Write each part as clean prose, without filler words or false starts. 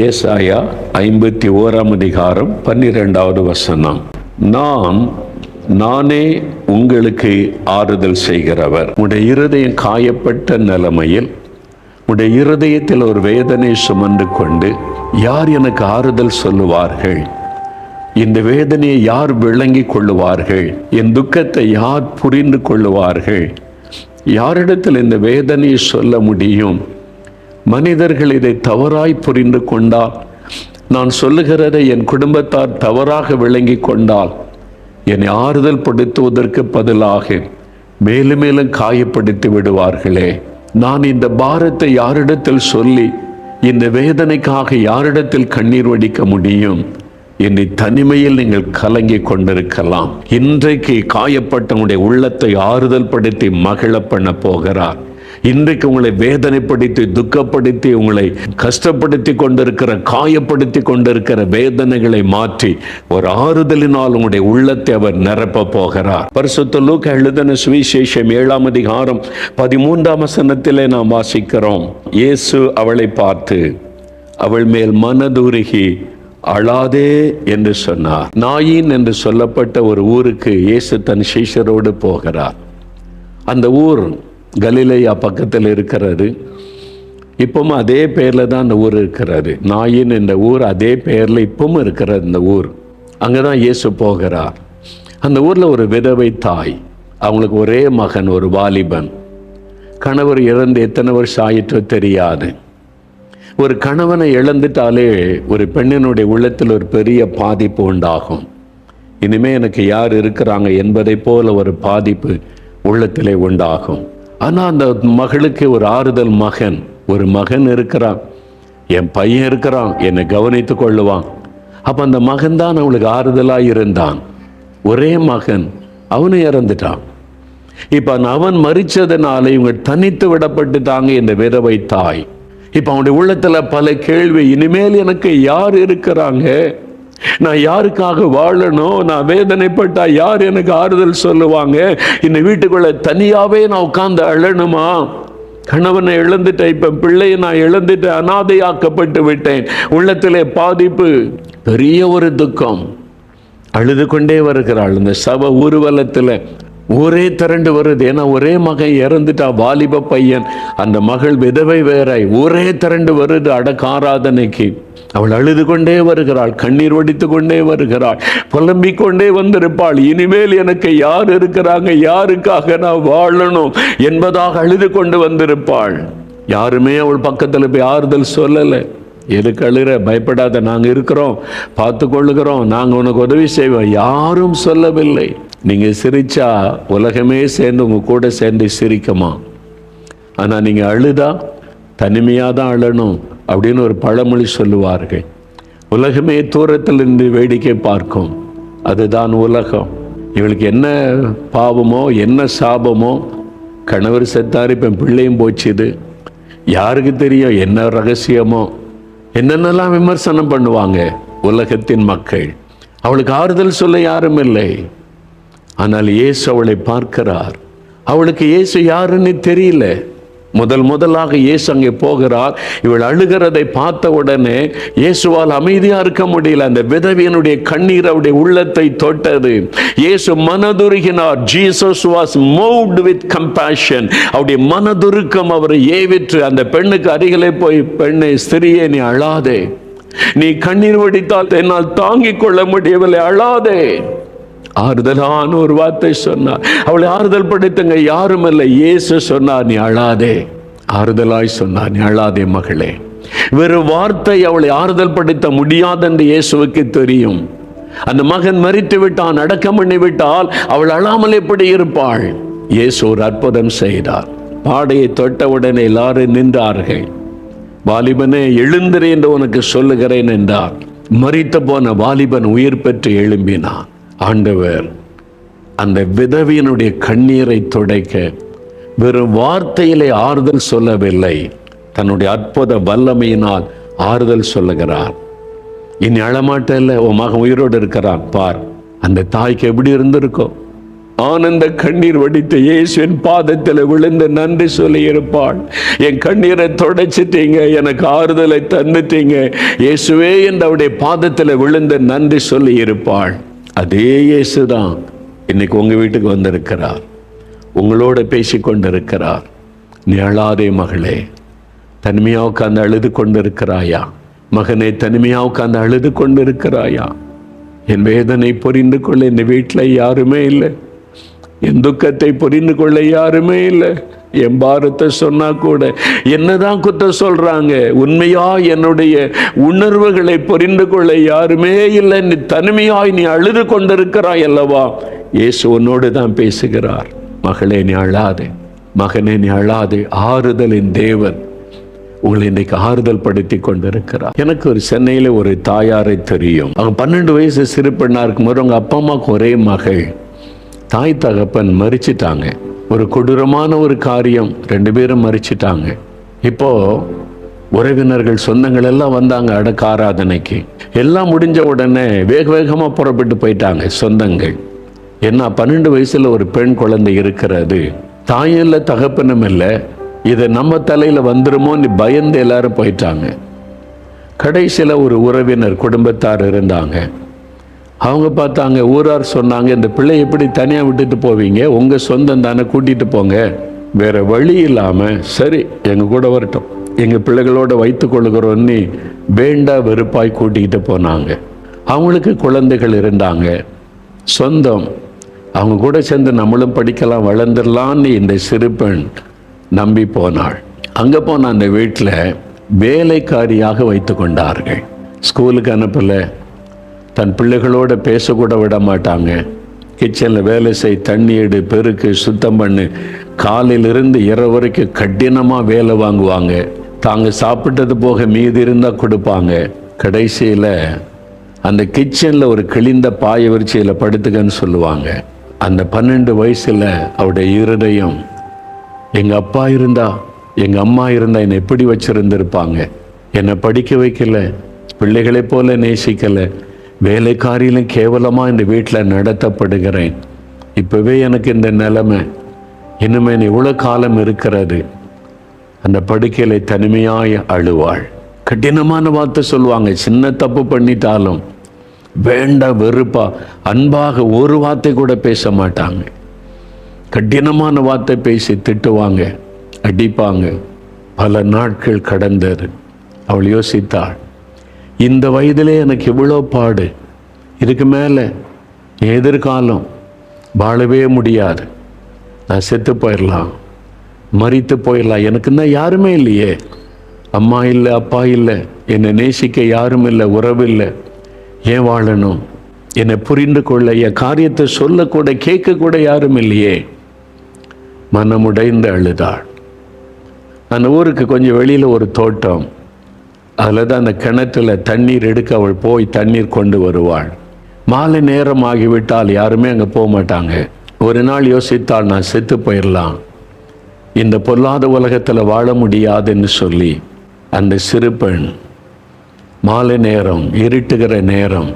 ஏசாயா 51 12 வசனம். நானே உங்களுக்கு ஆறுதல் செய்கிறவர். உடைய இருதயம் காயப்பட்ட நிலைமையில், உடைய இருதயத்தில் ஒரு வேதனை சுமந்து கொண்டு, யார் எனக்கு ஆறுதல் சொல்லுவார்கள்? இந்த வேதனையை யார் விளங்கி கொள்ளுவார்கள்? என் துக்கத்தை யார் புரிந்து கொள்ளுவார்கள்? யாரிடத்தில் இந்த வேதனையை சொல்ல முடியும்? மனிதர்கள் இதை தவறாய் புரிந்து கொண்டால், நான் சொல்லுகிறதை என் குடும்பத்தார் தவறாக விளங்கி கொண்டால், என்னை ஆறுதல் படுத்துவதற்கு பதிலாக மேலும் மேலும் காயப்படுத்தி விடுவார்களே. நான் இந்த பாரத்தை யாரிடத்தில் சொல்லி இந்த வேதனைக்காக யாரிடத்தில் கண்ணீர் வடிக்க முடியும்? என்னை தனிமையில் நீங்கள் கலங்கி கொண்டிருக்கலாம். இன்றைக்கு காயப்பட்டவங்களுடைய உள்ளத்தை ஆறுதல் படுத்தி மகிழ பண்ண போகிறார். இன்றைக்கு உங்களை வேதனைப்படுத்தி, துக்கப்படுத்தி, உங்களை கஷ்டப்படுத்தி கொண்டிருக்கிற, காயப்படுத்தி கொண்டிருக்கிற வேதனைகளை மாற்றி ஒரு ஆறுதலினால் உங்களுடைய உள்ளத்தை அவர் நிரப்ப போகிறார். பரிசுத்த லூக்கா எழுதின சுவிசேஷம் 7:13 நாம் வாசிக்கிறோம். இயேசு அவளை பார்த்து அவள் மேல் மனதுருகி அழாதே என்று சொன்னார். நாயின் என்று சொல்லப்பட்ட ஒரு ஊருக்கு இயேசு தன் சீஷரோடு போகிறார். அந்த ஊர் கலிலேயா பக்கத்தில் இருக்கிறது. இப்பவும் அதே பேரில் தான் அந்த ஊர் இருக்கிறது. நாயின் என்ற ஊர் அதே பேரில் இப்பவும் இருக்கிறது இந்த ஊர். அங்கே தான் இயேசு போகிறார். அந்த ஊரில் ஒரு விதவை தாய், அவங்களுக்கு ஒரே மகன், ஒரு வாலிபன். கணவர் இறந்து எத்தனை வருஷம் ஆயிற்றோ தெரியாது. ஒரு கணவனை இழந்துட்டாலே ஒரு பெண்ணினுடைய உள்ளத்தில் ஒரு பெரிய பாதிப்பு உண்டாகும். இனிமே எனக்கு யார் இருக்கிறாங்க என்பதை போல ஒரு பாதிப்பு உள்ளத்திலே உண்டாகும். ஆனால் அந்த மகளுக்கு ஒரு ஆறுதல் ஒரு மகன் இருக்கிறான், என் பையன் இருக்கிறான், என்னை கவனித்து கொள்ளுவான். அப்போ அந்த மகன் தான் அவளுக்கு ஆறுதலாக இருந்தான். ஒரே மகன், அவனும் இறந்துட்டான். இப்போ அவன் மரிச்சதுனால இவங்க தனித்து விடப்பட்டுட்டாங்க இந்த விதவை தாய். இப்போ அவனுடைய உள்ளத்துல பல கேள்வி. இனிமேல் எனக்கு யார் இருக்கிறாங்க? நான் யாருக்காக வாழணும்? நான் வேதனைப்பட்டா யார் எனக்கு ஆறுதல் சொல்லுவாங்க? இந்த வீட்டுக்குள்ள தனியாவே நான் உட்கார்ந்து அழணுமா? கணவனை இழந்துட்டேன், இப்ப பிள்ளையை நான் இழந்துட்டேன், அனாதையாக்கப்பட்டு விட்டேன். உள்ளத்திலே பாதிப்பு, பெரிய ஒரு துக்கம். அழுது கொண்டே வருகிறாள். இந்த சப ஊர்வலத்துல ஒரே திரண்டு வருது. ஏன்னா ஒரே மகன் இறந்துட்டா, வாலிப பையன். அந்த மகள் விதவை வேற. ஒரே திரண்டு வருது அடக்க ஆராதனைக்கு. அவள் அழுது கொண்டே வருகிறாள், கண்ணீர் வடித்து கொண்டே வருகிறாள், புலம்பிக் கொண்டே வந்திருப்பாள். இனிமேல் எனக்கு யார் இருக்கிறாங்க? யாருக்காக நான் வாழணும் என்பதாக அழுது கொண்டு வந்திருப்பாள். யாருமே அவள் பக்கத்தில் போய் ஆறுதல் சொல்லலை. எதுக்கு அழுகிற? பயப்படாத, நாங்கள் இருக்கிறோம், பார்த்து கொள்ளுகிறோம், நாங்கள் உனக்கு உதவி செய்வோம். யாரும் சொல்லவில்லை. நீங்கள் சிரிச்சா உலகமே சேர்ந்து உங்கள் கூட சேர்ந்து சிரிக்குமா? ஆனால் நீங்கள் அழுதா தனிமையாக தான் அழணும் அப்படின்னு ஒரு பழமொழி சொல்லுவார்கள். உலகமே தூரத்தில் இருந்து வேடிக்கை பார்க்கும். அதுதான் உலகம். இவளுக்கு என்ன பாவமோ, என்ன சாபமோ? கணவர் செத்தாரு, இப்போ பிள்ளையும் போச்சுது. யாருக்கு தெரியும் என்ன ரகசியமோ? என்னென்னலாம் விமர்சனம் பண்ணுவாங்க உலகத்தின் மக்கள். அவளுக்கு ஆறுதல் சொல்ல யாரும் இல்லை. ஆனால் இயேசு அவளை பார்க்கிறார். அவளுக்கு இயேசு யாருன்னு தெரியல. முதலாக இயேசு அங்கே போகிறார். இவள் அழுகிறதை பார்த்த உடனே இயேசுவால் அமைதியா இருக்க முடியல. அந்த விதவியனுடைய கண்ணீர் அவருடைய உள்ளத்தை தொட்டது. இயேசு மனதுருகினார். Jesus was moved with compassion. அவருடைய மனதுருக்கம் அவரை ஏவிற்று. அந்த பெண்ணுக்கு அருகிலே போய், பெண்ணே, ஸ்திரியே, நீ அழாதே. நீ கண்ணீர் வடித்தால் என்னால் தாங்கிக் கொள்ள முடியவில்லை, அழாதே. ஆறுதலான ஒரு வார்த்தை சொன்னார். அவளை ஆறுதல் படுத்துங்க. யாரும் இல்லை, இயேசு சொன்னார், நீ அழாதே. ஆறுதலாய் சொன்னார், நீ அழாதே மகளே. வேறு வார்த்தை அவளை ஆறுதல் படுத்த முடியாது என்று இயேசுவுக்கு தெரியும். அந்த மகன் மரித்து விட்டான், அடக்கம் பண்ணி விட்டால் அவள் அழாமல் எப்படி இருப்பாள்? இயேசு ஒரு அற்புதம் செய்தார். பாடையை தொட்டவுடனே எல்லாரும் நின்றார்கள். வாலிபனே, எழுந்திரு என்று உனக்கு சொல்லுகிறேன் என்றார். மரித்து போன வாலிபன் உயிர் பெற்று எழும்பினான். ஆண்டவர் அந்த விதவியனுடைய கண்ணீரை துடைக்க வெறும் வார்த்தையிலே ஆறுதல் சொல்லவில்லை, தன்னுடைய அற்புத வல்லமையினால் ஆறுதல் சொல்லுகிறார். இனி அழமாட்டல்ல, உன் மகன் உயிரோடு இருக்கிறான் பார். அந்த தாய்க்கு எப்படி இருந்திருக்கோ? ஆனந்த கண்ணீர் வடித்து இயேசுவின் பாதத்தில் விழுந்து நன்றி சொல்லி இருப்பாள். என் கண்ணீரை தொடச்சிட்டீங்க, எனக்கு ஆறுதலை தந்துட்டீங்க இயேசுவே என்று அவருடைய பாதத்தில் விழுந்து நன்றி சொல்லி இருப்பாள். அதே இயேசுதான் இன்னைக்கு உங்க வீட்டுக்கு வந்திருக்கிறார், உங்களோட பேசி கொண்டிருக்கிறார். நீ அழாதே மகளே, தனிமையா உட்கார்ந்து அழுது கொண்டிருக்கிறாயா? மகனே, தனிமையா உட்கார்ந்து அழுது கொண்டிருக்கிறாயா? என் வேதனை புரிந்து கொள்ள இந்த வீட்டில் யாருமே இல்லை, என் துக்கத்தை புரிந்து கொள்ள யாருமே இல்லை. என் பாரத்தை சொன்னா கூட என்னதான் குற்றம் சொல்றாங்க, உண்மையா என்னுடைய உணர்வுகளை புரிந்து கொள்ள யாருமே இல்லை. நீ தனிமையாய் நீ அழுது கொண்டிருக்கிறாய் அல்லவா? இயேசு உன்னோடு தான் பேசுகிறார். மகளே, நீ அழாதே, மகனே நீ அழாதே. ஆறுதலின் தேவன் உங்களை இன்றைக்கு ஆறுதல் படுத்தி கொண்டிருக்கிறார். எனக்கு ஒரு சென்னையில ஒரு தாயாரை தெரியும். அவங்க 12 வயசு சிறு பெண்ணா இருக்கும்போது அவங்க அப்பா அம்மாவுக்கு ஒரே மகள், தாய் தகப்பன் மரிச்சிட்டாங்க. ஒரு கொடூரமான ஒரு காரியம், 2 பேரும் மரிச்சிட்டாங்க. இப்போ உறவினர்கள் சொந்தங்கள் எல்லாம் வந்தாங்க அடக்க ஆராதனைக்கு. எல்லாம் முடிஞ்ச உடனே வேக வேகமா புறப்பட்டு போயிட்டாங்க சொந்தங்கள். ஏன்னா 12 வயசுல ஒரு பெண் குழந்தை இருக்கிறது, தாயும் இல்லை தகப்பனும் இல்லை, இது நம்ம தலையில வந்துருமோன்னு பயந்து எல்லாரும் போயிட்டாங்க. கடைசியில் ஒரு உறவினர் குடும்பத்தார் இருந்தாங்க. அவங்க பார்த்தாங்க, ஊரார் சொன்னாங்க, இந்த பிள்ளை எப்படி தனியா விட்டுட்டு போவீங்க, உங்க சொந்தம் தானே, கூட்டிட்டு போங்க. வேற வழி இல்லாம சரி எங்க கூட வரட்டும், எங்க பிள்ளைகளோட வைத்துக் கொள்ளுகிறோன்னு வேண்டா வெறுப்பாய் கூட்டிகிட்டு போனாங்க. அவங்களுக்கு குழந்தைகள் இருந்தாங்க, சொந்தம். அவங்க கூட சேர்ந்து நம்மளும் படிக்கலாம் வளர்ந்துடலான்னு இந்த சிறு பெண் நம்பி போனாள். அங்க போன அந்த வீட்டில் வேலைக்காரியாக வைத்து கொண்டார்கள். ஸ்கூலுக்கு அனுப்பல, தன் பிள்ளைகளோட பேசக்கூட விட மாட்டாங்க. கிச்சனில் வேலை செய், தண்ணி எடு, பெருக்கு, சுத்தம் பண்ணு, காலையிலிருந்து இரவு வரைக்கும் கடினமாக வேலை வாங்குவாங்க. தாங்க சாப்பிட்டது போக மீதி இருந்தால் கொடுப்பாங்க. கடைசியில் அந்த கிச்சனில் ஒரு கிழிந்த பாய விரிச்சியில் படுத்துக்கன்னு சொல்லுவாங்க. அந்த 12 வயசில் அவருடைய இருதயம், எங்க அப்பா இருந்தா, எங்க அம்மா இருந்தா என்னை எப்படி வச்சிருந்திருப்பாங்க, என்னை படிக்க வைக்கல, பிள்ளைகளை போல நேசிக்கல, வேலைக்காரியிலும் கேவலமா இந்த வீட்டில் நடத்தப்படுகிறேன், இப்பவே எனக்கு இந்த நிலைமை, இனிமே இவ்வளவு காலம் இருக்கிறது. அந்த படுக்கையில தனிமையாய் அழுவாள். கடினமான வார்த்தை சொல்லுவாங்க, சின்ன தப்பு பண்ணிட்டாலும் வேண்டா வெறுப்பா அன்பாக ஒரு வார்த்தை கூட பேச மாட்டாங்க. கடினமான வார்த்தை பேசி திட்டுவாங்க, அடிப்பாங்க. பல நாட்கள் கடந்தது. அவள் யோசித்தாள், இந்த வயதிலே எனக்கு இவ்வளோ பாடு, இதுக்கு மேலே எதிர்காலம் வாழவே முடியாது, நான் செத்து போயிடலாம், மரித்து போயிடலாம், எனக்கு தான் யாருமே இல்லையே, அம்மா இல்லை, அப்பா இல்லை, என்னை நேசிக்க யாரும் இல்லை, உறவு இல்லை, ஏன் வாழணும், என்னை புரிந்து கொள்ள, என் காரியத்தை சொல்லக்கூட கேட்கக்கூட யாரும் இல்லையே. மனமுடைந்து அழுதாள். அந்த ஊருக்கு கொஞ்சம் வெளியில் ஒரு தோட்டம், அதில் தான் அந்த கிணத்துல தண்ணீர் எடுக்க அவள் போய் தண்ணீர் கொண்டு வருவாள். மாலை நேரம் ஆகிவிட்டால் யாருமே அங்கே போக மாட்டாங்க. ஒரு நாள் யோசித்தாள், நான் செத்து போயிடலாம், இந்த பொல்லாத உலகத்தில் வாழ முடியாதுன்னு சொல்லி அந்த சிறு பெண் மாலை நேரம், இருட்டுகிற நேரம்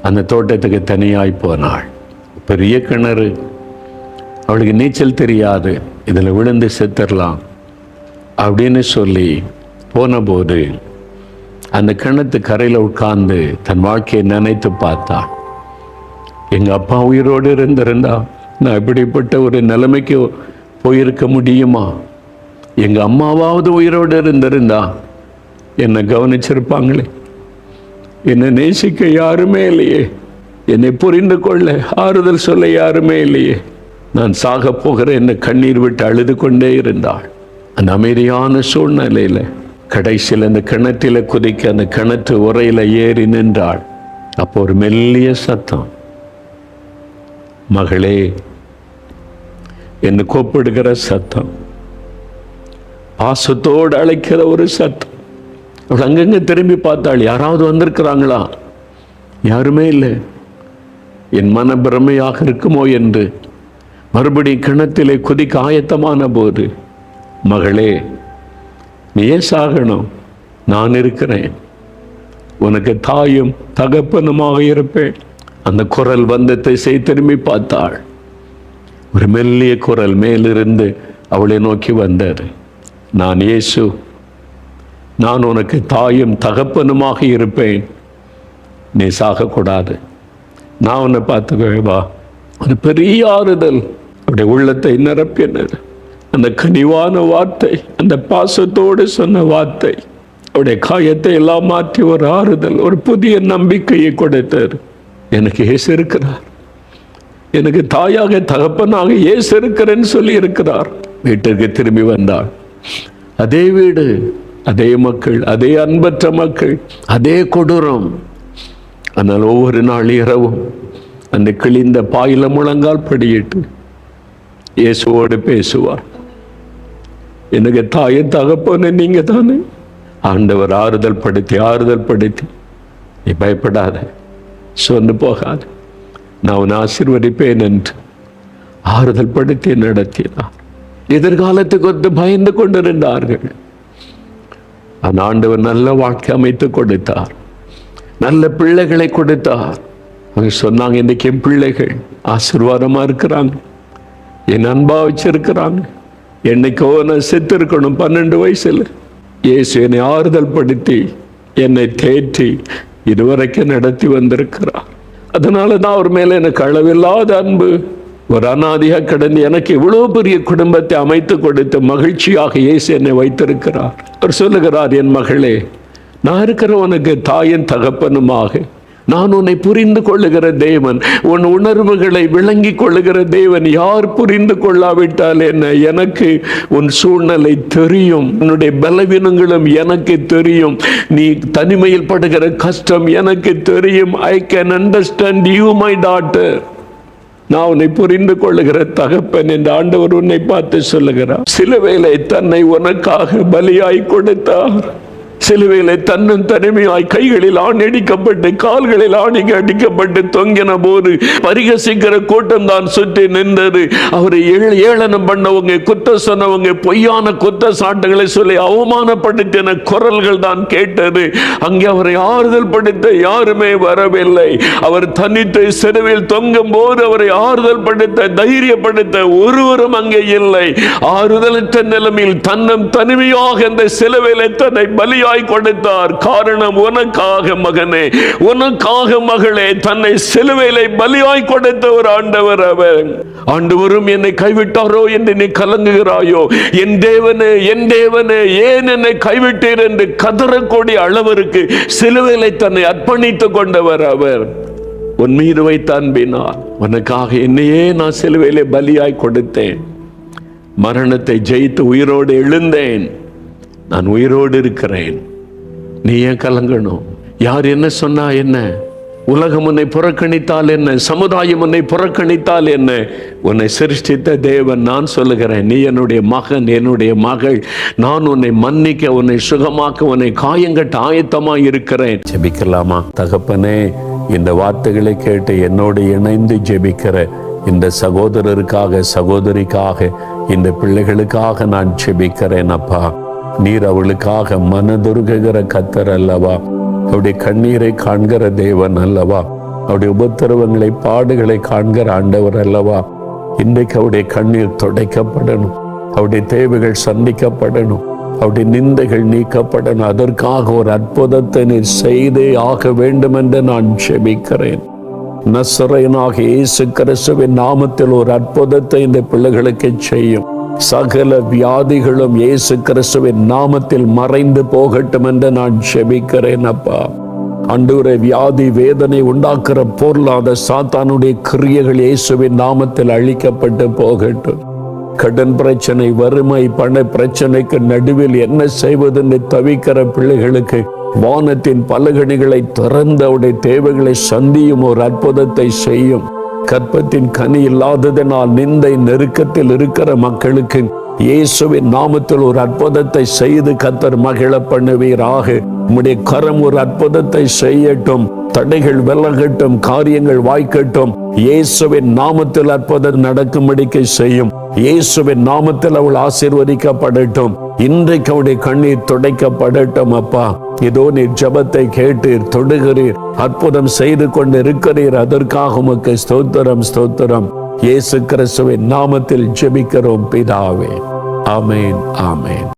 அந்த தோட்டத்துக்கு தனியாய் போனாள். பெரிய கிணறு, அவளுக்கு நீச்சல் தெரியாது, இதில் விழுந்து செத்துடலாம் அப்படின்னு சொல்லி போனபோது அந்த கிணத்து கரையில் உட்கார்ந்து தன் வாழ்க்கையை நினைத்து பார்த்தாள். எங்கள் அப்பா உயிரோடு இருந்திருந்தா நான் இப்படிப்பட்ட ஒரு நிலைமைக்கு போயிருக்க முடியுமா? எங்கள் அம்மாவாவது உயிரோடு இருந்திருந்தா என்னை கவனிச்சிருப்பாங்களே, என்னை நேசிக்க யாருமே இல்லையே, என்னை புரிந்து கொள்ள ஆறுதல் சொல்ல யாருமே இல்லையே, நான் சாக போகிற என்னை கண்ணீர் விட்டு அழுது கொண்டே இருந்தாள். அந்த அமைதியான சூழ்நிலையில் கடைசியில் அந்த கிணற்றில குதிக்க அந்த கிணற்று உரையில ஏறி நின்றாள். அப்போ ஒரு மெல்லிய சத்தம், மகளே என்று கூப்பிடுகிற சத்தம், பாசத்தோடு அழைக்கிற ஒரு சத்தம். அவள் அங்கங்க திரும்பி பார்த்தாள், யாராவது வந்திருக்கிறாங்களா? யாருமே இல்லை. என் மன பிரமையாக இருக்குமோ என்று மறுபடி கிணத்திலே குதிக்க ஆயத்தமான போது, மகளே நீ ஏன் சாகணும், நான் இருக்கிறேன், உனக்கு தாயும் தகப்பனுமாக இருப்பேன். அந்த குரல் வந்த திசை திரும்பி பார்த்தாள். ஒரு மெல்லிய குரல் மேலிருந்து அவளை நோக்கி வந்தார். நான் இயேசு, நான் உனக்கு தாயும் தகப்பனுமாக இருப்பேன், நீ சாகக்கூடாது, நான் உன்னை பார்த்துக்குவேன், வா. ஒரு பெரிய ஆறுதல் அவருடைய உள்ளத்தை நிரப்பினர். அந்த கனிவான வார்த்தை, அந்த பாசத்தோடு சொன்ன வார்த்தை அவருடைய காயத்தை எல்லாம் மாற்றி ஒரு ஆறுதல், ஒரு புதிய நம்பிக்கையை கொடுத்தார். எனக்கு இயேசு இருக்கிறார், எனக்கு தாயாக தகப்பனாக இயேசு இருக்கிறேன்னு சொல்லி இருக்கிறார். வீட்டிற்கு திரும்பி வந்தாள். அதே வீடு, அதே மக்கள், அதே அன்பற்ற மக்கள், அதே கொடூரம். ஆனால் ஒவ்வொரு நாள் இரவும் அந்த கிழிந்த பாயில முழங்கால் படியிட்டு இயேசுவோடு பேசுவார். எனக்கு தாயை தகப்பன்னு நீங்க தானே. ஆண்டவர் ஆறுதல் படுத்தி, நீ பயப்படாத, சொன்னு போகாது, நான் உன்னை ஆசீர்வதிப்பேன் என்று ஆறுதல் படுத்தி நடத்தினார். எதிர்காலத்துக்கு வந்து பயந்து கொண்டிருந்தார்கள். அந்த ஆண்டவர் நல்ல வாழ்க்கை அமைத்து கொடுத்தார், நல்ல பிள்ளைகளை கொடுத்தார். அவங்க சொன்னாங்க, இன்னைக்கு என் பிள்ளைகள் ஆசீர்வாதமா இருக்கிறாங்க, என் அன்பா வச்சிருக்கிறாங்க. என்னைக்கோ நான் செத்து இருக்கணும் 12 வயசுல. இயேசு என்னை ஆறுதல் படுத்தி என்னை தேற்றி இதுவரைக்கும் நடத்தி வந்திருக்கிறார். அதனால தான் அவர் மேல எனக்கு அளவில்லாத அன்பு. ஒரு அநாதியா கிடந்து எனக்கு இவ்வளவு பெரிய குடும்பத்தை அமைத்து கொடுத்து மகிழ்ச்சியாக இயேசு என்னை வைத்திருக்கிறார். அவர் சொல்லுகிறார், என் மகளே, நான் இருக்கிற உனக்கு தாயின் தகப்பனுமாக, நான் உன்னை புரிந்து கொள்ளுகிற தேவன், உன் உணர்வுகளை விளங்கி கொள்ளுகிற தேவன். யார் புரிந்து கொள்ளாவிட்டால் என்ன, எனக்கு உன் சூழ்நிலை தெரியும், உன்னுடைய பலவீனங்களும் எனக்கு தெரியும், நீ தனிமையில் படுகிற கஷ்டம் எனக்கு தெரியும். I can understand you, my daughter. நான் உன்னை புரிந்து கொள்ளுகிற தகப்பன் என்று ஆண்டவர் உன்னை பார்த்து சொல்லுகிறார். சிலுவையிலே தன்னை உனக்காக பலியாய் கொடுத்தார். சிலுவையிலே தன்னும் தனிமையாய் கைகளில் ஆணடிக்கப்பட்டு கால்களில் ஆணிக்கு அடிக்கப்பட்டு தொங்கின போது பரிகசிக்கிற கூட்டம் தான் சுற்றி நின்றது. அவரை ஏளனம் பண்ணவங்க, குத்த சொன்னவங்க, பொய்யான குத்த சாட்டுகளை சொல்லி அவமானப்படுத்தின குரல்கள் தான் கேட்டது. அங்கே அவரை ஆறுதல் படுத்த யாருமே வரவில்லை. அவர் தனித்து சிலுவையில் தொங்கும் போது அவரை ஆறுதல் படுத்த, தைரியப்படுத்த ஒருவரும் அங்கே இல்லை. ஆறுதலற்ற நிலைமையில் தன்னும் தனிமையாக இந்த சிலுவையிலே தன்னை பலியாய் கொடுத்தார். காரணம், உனக்காக மகனே, உனக்காக மகளே, தன்னை சிலுவையிலே பலியாய் கொடுத்த ஒரு ஆண்டவர் அவர். ஆண்டவரும் என்னை கைவிட்டாரோ என்று நீ கலங்குகிறாயோ, என் தேவனே, என் தேவனே, ஏன் என்னை கைவிட்டீர் என்று கதறக்கூடிய அளவிற்கு சிலுவையிலே தன்னை அர்ப்பணித்துக் கொண்டவர் அவர். உன் மீது வைத்த அன்பினால் உனக்காக என்னையே நான் சிலுவையிலே பலியாய் கொடுத்தேன். மரணத்தை ஜெயித்து உயிரோடு எழுந்தேன். நான் உயிரோடு இருக்கிறேன். நீ ஏன் கலங்கணும்? யார் என்ன சொன்னா என்ன? உலகம் உன்னை புறக்கணித்தால் என்ன? சமுதாயம் உன்னை புறக்கணித்தால் என்ன? உன்னை சிருஷ்டித்த தேவன் நான் சொல்லுகிறேன், நீ என்னுடைய மகன், என்னுடைய மகள். நான் உன்னை மன்னிக்க, உன்னை சுகமாக்க, உன்னை காயங்கட்ட ஆயத்தமாய் இருக்கிறேன். ஜெபிக்கலாமா? தகப்பனே, இந்த வார்த்தைகளை கேட்டு என்னோடு இணைந்து ஜெபிக்கிற இந்த சகோதரருக்காக, சகோதரிக்காக, இந்த பிள்ளைகளுக்காக நான் ஜெபிக்கிறேன். அப்பா, நீர் அவளுக்காக மனதுருகுகிற கர்த்தர் அல்லவா? அவருடைய கண்ணீரை காண்கிற தேவன் அல்லவா? அவருடைய உபத்திரவங்களை, பாடுகளை காண்கிற ஆண்டவர் அல்லவா? இன்றைக்கு அவருடைய கண்ணீர் துடைக்கப்படணும், அவருடைய தேவைகள் சந்திக்கப்படணும், அவருடைய நிந்தைகள் நீக்கப்படணும். அதற்காக ஒரு அற்புதத்தை நீர் செய்தே ஆக வேண்டும் என்று நான் ஜெபிக்கிறேன். நசரேயனாகிய இயேசு கிறிஸ்துவின் நாமத்தில் ஒரு அற்புதத்தை இந்த பிள்ளைகளுக்கு செய்யும். சகல வியாதிகளும் இயேசு கிறிஸ்துவின் நாமத்தில் மறைந்து போகட்டும் என்று நான் ஜெபிக்கிறேன். அப்பா, ஆண்டவரே, வியாதி வேதனை உண்டாக்குற பொருளாத சாத்தானுடைய கிரியைகள் இயேசுவின் நாமத்தில் அழிக்கப்பட்டு போகட்டும். கடன் பிரச்சனை, வறுமை, பண பிரச்சனைக்கு நடுவில் என்ன செய்வதென்று தவிக்கிற பிள்ளைகளுக்கு வானத்தின் பலகணிகளை திறந்து அவருடைய தேவைகளை சந்தியும் ஒரு அற்புதத்தை செய்யும். கற்பத்தின் கனி இல்லாததனால் நிந்தை நெருக்கத்தில் இருக்கிற மக்களுக்கு இயேசுவின் நாமத்தில் ஒரு அற்புதத்தை செய்து கர்த்தர் மகிழ பண்ணுவீராக. உம்முடைய கரம் ஒரு அற்புதத்தை செய்யட்டும். தடைகள் விலகட்டும், காரியங்கள் வாய்க்கட்டும். இயேசுவின் நாமத்தில் அற்புதம் நடக்கும்படிக்கு செய்யும். இயேசுவின் நாமத்தில் அவள் ஆசீர்வதிக்கப்படட்டும். இன்றைக்கு அவருடைய கண்ணீர் துடைக்கப்படட்டும். அப்பா, இதோ நீர் ஜெபத்தை கேட்டீர், தொடுகிறீர், அற்புதம் செய்து கொண்டு இருக்கிறீர். அதற்காக உமக்கு ஸ்தோத்திரம், ஸ்தோத்திரம். இயேசு கிறிஸ்துவின் நாமத்தில் ஜெபிக்கிறோம் பிதாவே. ஆமென், ஆமென்.